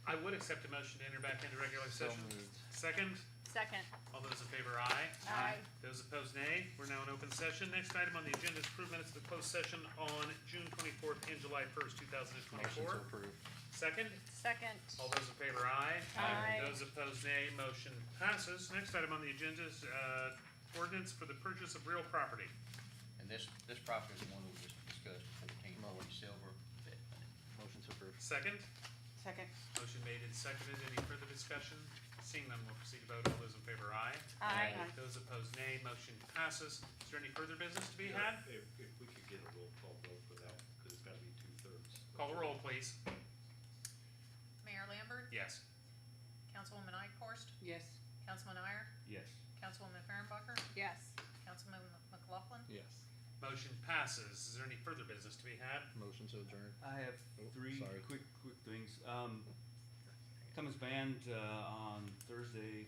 I would accept a motion to enter back into regular So session. moved. Second, Second. all those in favor, aye. Aye. Those opposed, nay. We're now in open session. Next item on the agenda is approved minutes of the closed session on June 24th and July 1st, 2024. Motion to approve. Second, Second. all those in favor, aye. Aye. Those opposed, nay. Motion passes. Next item on the agenda is ordinance for the purchase of real property. And this property is the one we just discussed, 1440 Silver. Motion to approve. Second, Second. motion made and seconded. Any further discussion? Seeing none, we'll proceed to vote. All those in favor, aye. Aye. Those opposed, nay. Motion passes. Is there any further business to be had? If we could get a roll call vote for that, because it's gotta be 2/3. Call the roll, please. Mayor Lambert, Yes. Councilwoman Eichhorst, Yes. Councilman Iyer, Yes. Councilwoman Fehrenbacher, Yes. Councilman McLaughlin. Yes. Motion passes. Is there any further business to be had? Motion to adjourn. I have Oh, three sorry. quick things. Cummins Band on Thursday,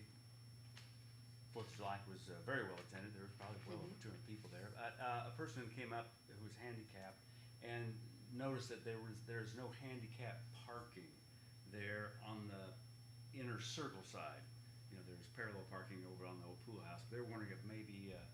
4th of July was very well attended. There was probably well over 200 people there. A person came up who was handicapped and noticed that there's no handicap parking there on the inner circle side. You know, there's parallel parking over on the old pool house. They're wondering if maybe a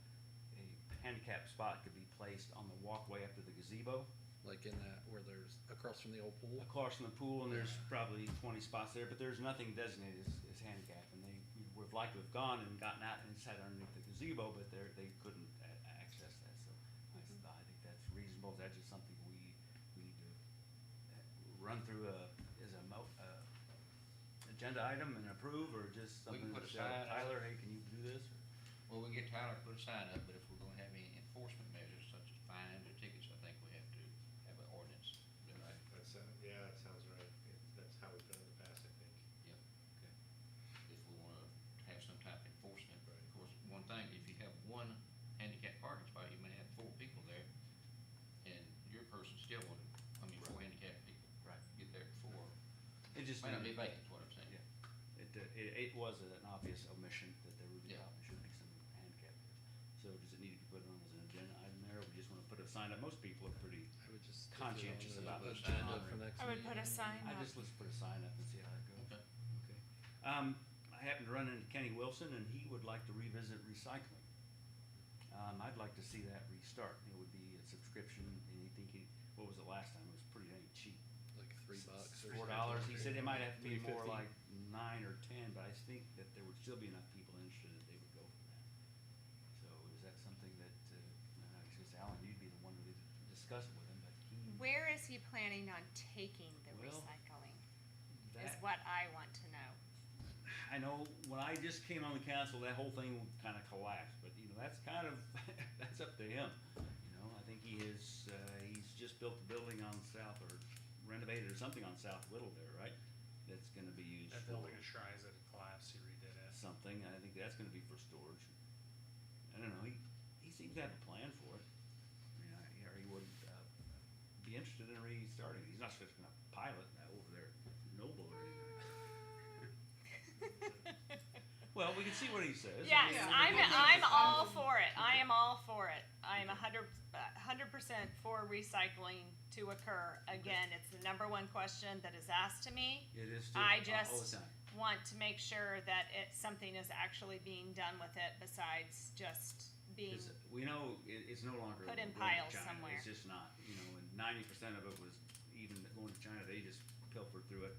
handicap spot could be placed on the walkway up to the gazebo. Like in that, where there's, across from the old pool? Across from the pool, and there's probably 20 spots there, but there's nothing designated as handicap, and they would have liked to have gone and gotten out and sat underneath the gazebo, but they couldn't access that, so I think that's reasonable. Is that just something we need to run through as a agenda item and approve, or just We something can put a that's, sign up. Tyler, hey, can you do this? Well, we get Tyler to put a sign up, but if we're gonna have any enforcement measures such as fines or tickets, I think we have to have an ordinance. Is that right? Yeah, that sounds right. That's how we've done it in the past, I think. Yep. If we wanna have some type of enforcement. Right. Of course, one thing, if you have one handicap parking spot, you may have 4 people there, and your person still would, 4 handicapped people. Right. Get there before, It just may not be needed- vacant, is what I'm saying. Yeah, it was an obvious omission that there would Yeah. probably should be some handicap there. So does it need to be put on as an agenda item there, or we just wanna put a sign up? Most people are pretty, I would just. Conscientious about the Agenda sign. for next I would meeting. put a sign up. let's put a sign up and see how that goes. Okay. Okay. I happened to run into Kenny Wilson, and he would like to revisit recycling. I'd like to see that restart. It would be a subscription, and what was it last time? It was pretty dang cheap. Like $3 or $4. He said it might have to be more $3.50. like 9 or 10, but I think that there would still be enough people interested that they would go for that. So is that something that, I guess Alan, you'd be the one to discuss it with him, but he. Where is he planning on taking the Well, recycling? Is that- what I want to know. I know when I just came on the council, that whole thing kind of collapsed, but you know, that's kind of, that's up to him. You know, I think he's just built a building on South, or renovated or something on South Whittle there, right? That's gonna be used That for building of Shries that had collapsed, he redid it. something. I think that's gonna be for storage. I don't know, he seems to have a plan for it. I mean, he would, be interested in restarting. He's not just gonna pilot over there at Noble or anything. Well, we can see what he says. Yes, I mean, I'm all for it. I am all for it. I am 100% for recycling to occur. Again, it's the #1 question that is asked to me. It is too, I all the just time. want to make sure that something is actually being done with it besides just being, 'Cause we know it's no longer Put in going to piles China. somewhere. It's just not, you know, and 90% of it was even going to China. They just pilfered through it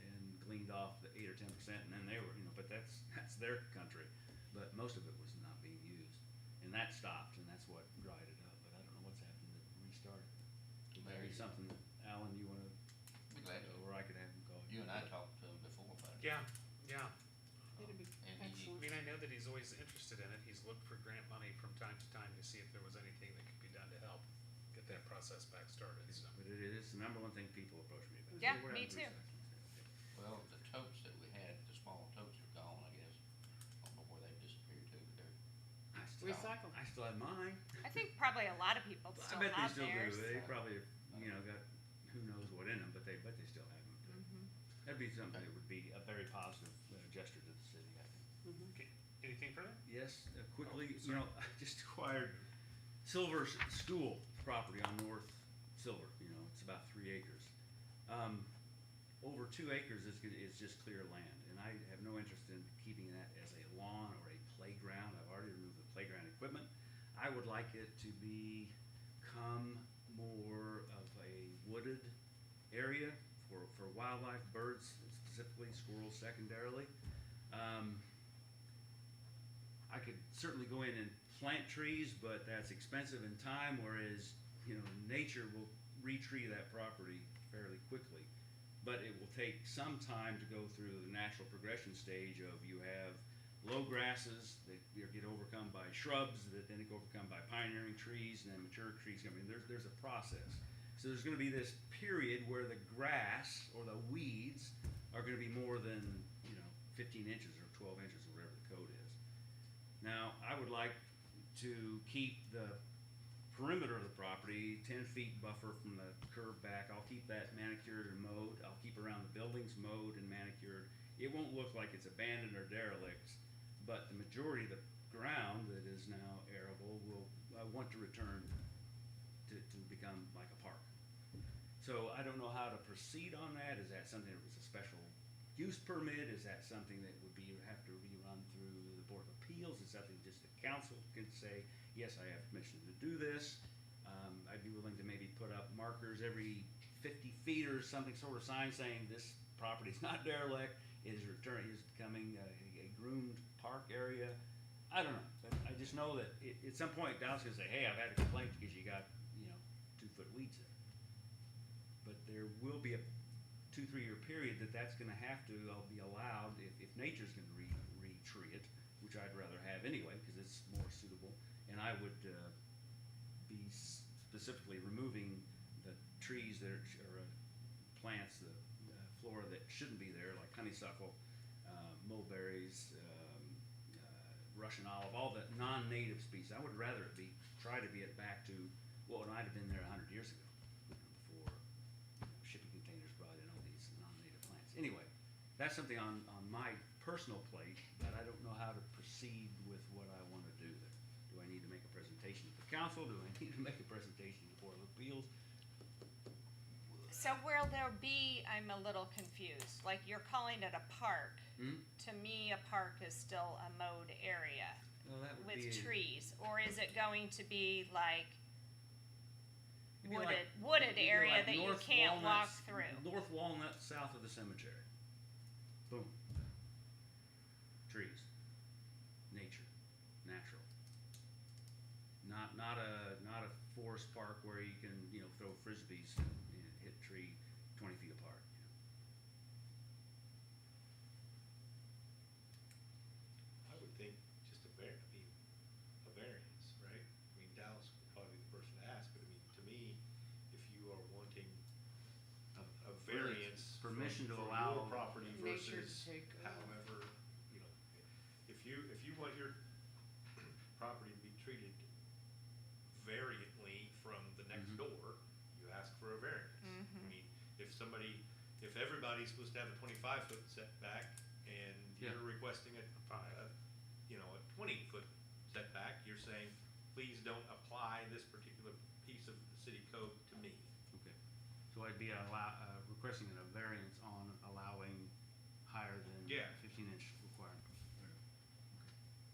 and gleaned off the 8 or 10%, and then they were, you know, but that's their country. But most of it was not being used, and that stopped, and that's what dried it up. But I don't know what's happened to restart it. Maybe something, Alan, you want to, Be glad to. or I could have him call You and I talked to him before about it. Yeah, yeah. It'd be And he, I mean, I know that he's always interested in it. He's looked for grant money from time to time to see if there was anything that could be done to help get that process back started, so. but it is the #1 thing people approach me about. Yeah, Hey, we're me having too. recycling. well, the totes that we had, the small totes are gone, I guess. I don't know where they disappeared to, but they're. I still have mine. I think probably a lot of people I still bet they have still theirs. do. They probably, you know, got who knows what in them, but they still have them. Mhm. That'd be something that would be a very positive gesture to the city, I think. Okay, anything further? Yes, quickly, Oh, you know, I just acquired Silver School property on North Silver. You know, it's about 3 acres. Over 2 acres is just clear land, and I have no interest in keeping that as a lawn or a playground. I've already removed the playground equipment. I would like it to become more of a wooded area for wildlife, birds specifically, squirrels secondarily. I could certainly go in and plant trees, but that's expensive in time, whereas, nature will re-tree that property fairly quickly. But it will take some time to go through the natural progression stage of you have low grasses that get overcome by shrubs that then get overcome by pioneering trees and then mature trees. I mean, there's a process. So there's going to be this period where the grass or the weeds are going to be more than 15 inches or 12 inches or whatever the code is. Now, I would like to keep the perimeter of the property 10 feet buffer from the curb back. I'll keep that manicured and mowed. I'll keep around the buildings mowed and manicured. It won't look like it's abandoned or derelict, but the majority of the ground that is now arable will want to return to become like a park. So I don't know how to proceed on that. Is that something that was a special use permit? Is that something that would have to be run through the Board of Appeals? Is something just the council can say, yes, I have permission to do this? I'd be willing to maybe put up markers every 50 feet or something, sort of sign saying this property is not derelict, is becoming a groomed park area. I don't know, but I just know that at some point Dallas is gonna say, hey, I've had a complaint because you got 2-foot weeds there. But there will be a 2-3 year period that's gonna have to be allowed if nature's gonna re-tree it, which I'd rather have anyway because it's more suitable. And I would be specifically removing the trees that are plants, the flora that shouldn't be there, like honeysuckle, mulberries, Russian olive, all the non-native species. I would rather try to be back to what might have been there 100 years ago, before shipping containers brought in all these non-native plants. Anyway, that's something on my personal plate, but I don't know how to proceed with what I want to do there. Do I need to make a presentation to the council? Do I need to make a presentation to the Board of Appeals? So will there be, I'm a little confused, like you're calling it a park. To me, a park is still a mowed area Well, that would with be trees, or is it going to be like It'd be like- wooded it'd be area like that you North can't walk Walnut- through? North Walnut, south of the cemetery. Boom. Trees. Nature. Natural. Not a forest park where you can, throw frisbees and hit a tree 20 feet apart. I would think just a variance, right? I mean, Dallas would probably be the person to ask, but I mean, to me, if you are wanting a variance Permission to for allow- your property Nature to versus take however, if you want your property to be treated variantly from the next door, you ask for a variance. I mean, if everybody's supposed to have a 25-foot setback and Yeah. you're requesting a 20-foot setback, you're saying, please don't apply this particular piece of the city code to me. Okay. So I'd be requesting a variance on allowing higher than Yeah. 15-inch requirement.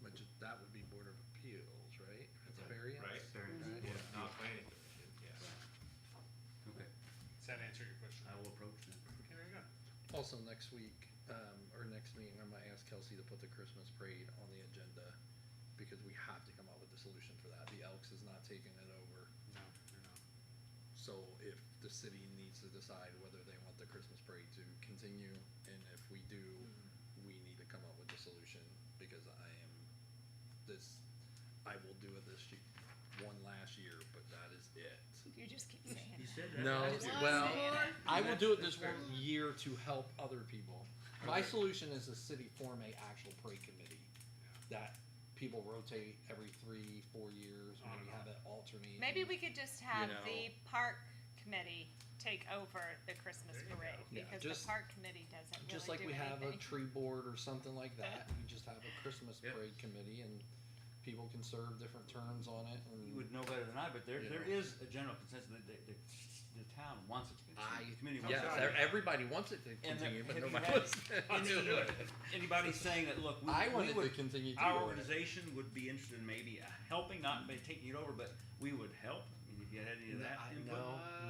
But that would be Board of Appeals, right? That's a variance? Right. Variance. Right. Yeah. Not planning commission, yeah. Okay. Does that answer your question? I will approach them. Okay, very good. Also, next week, or next meeting, I might ask Kelsey to put the Christmas parade on the agenda, because we have to come up with a solution for that. The Elks is not taking it over. No, you're not. So if the city needs to decide whether they want the Christmas parade to continue, and if we do, we need to come up with a solution, because I will do it one last year, but that is it. You just keep saying You that. said that. No, last year. well, I will do it this That's one year to help other people. My solution is the city form a actual parade committee that people rotate every 3-4 years, On maybe and have it alternate. Maybe we could just have know. the park committee take over the Christmas There you go. parade, Yeah, because just- the park committee doesn't really do anything. Just like we have a tree board or something like that, you just have a Christmas Yep. parade committee, and people can serve different terms on it, You and would know better than I, but there You know. is a general consensus that the the town wants it to continue. The community yes, wants it to everybody wants it to And continue, but have you nobody had wants to do it. Anybody saying that, look, we, I we wanted to would, continue to our do it. organization would be interested in maybe helping, not by taking it over, but we would help. I mean, if you had any of that input.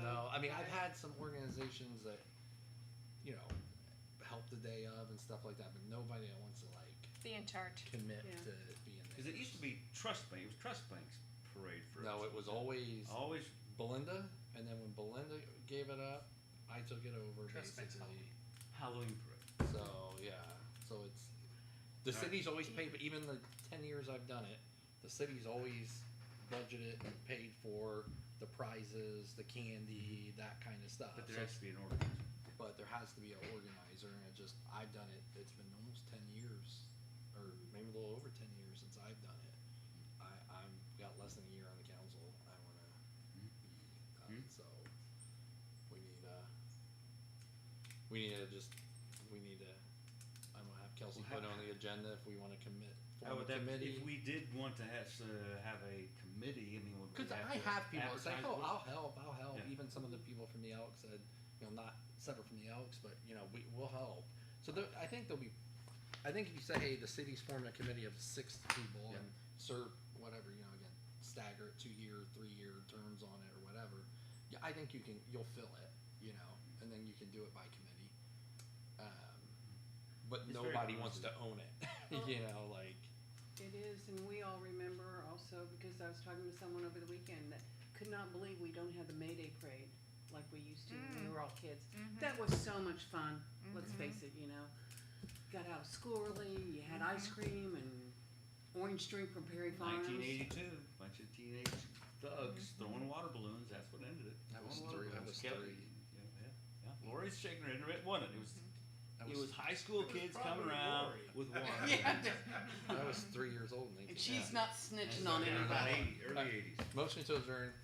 No. I mean, I've had some organizations that, you know, help the day of and stuff like that, but nobody that wants to like Be in charge. commit Yeah. to being there. Because it used to be Trust Bank. It was Trust Bank's parade for No, it was always always. Belinda, and then when Belinda gave it up, I took it over Trust Bank's basically. Halloween parade. So yeah, so it's the city's always paid, but even the 10 years I've done it, the city's always budgeted and paid for the prizes, the candy, that kind of stuff. But So there has to be an organizer. but there has to be an organizer, and I've done it. It's been almost 10 years, or maybe a little over 10 years since I've done it. I'm got less than a year on the council. I want to be done, so we need to. I'm gonna have Kelsey Well, put on the agenda if we want to commit. How Form a would that, committee. if we did want to have a committee, I mean, would we Because have I to have people that say, advertise "Oh, what- I'll help." Yeah. Even some of the people from the Elks said, you know, not separate from the Elks, but you know, we'll help. So I think there'll be. I think if you say, "Hey, the city's forming a committee of 6 people Yeah. and serve whatever," you know, again, stagger it 2-year, 3-year terms on it or whatever. Yeah, I think you'll fill it, you know, and then you can do it by committee. But It's very nobody wants to collaborative. own it, Well- you know, like. It is, and we all remember also, because I was talking to someone over the weekend that could not believe we don't have the May Day parade like we used to when we were all kids. That was so much fun, let's face it, you know. Got out of school early, you had ice cream and orange drink from Perry Farms. 1982, bunch of teenage thugs throwing water balloons. That's what ended it. That was Throwing water three- that balloons. was Kelly, three. Yeah. Lori's shaking her head. It wasn't. It was high school kids coming probably around Lori. with water. Yeah, I was 3 years old in and 1980. she's not snitching on Yeah, anybody. Early 80s. Motion to adjourn.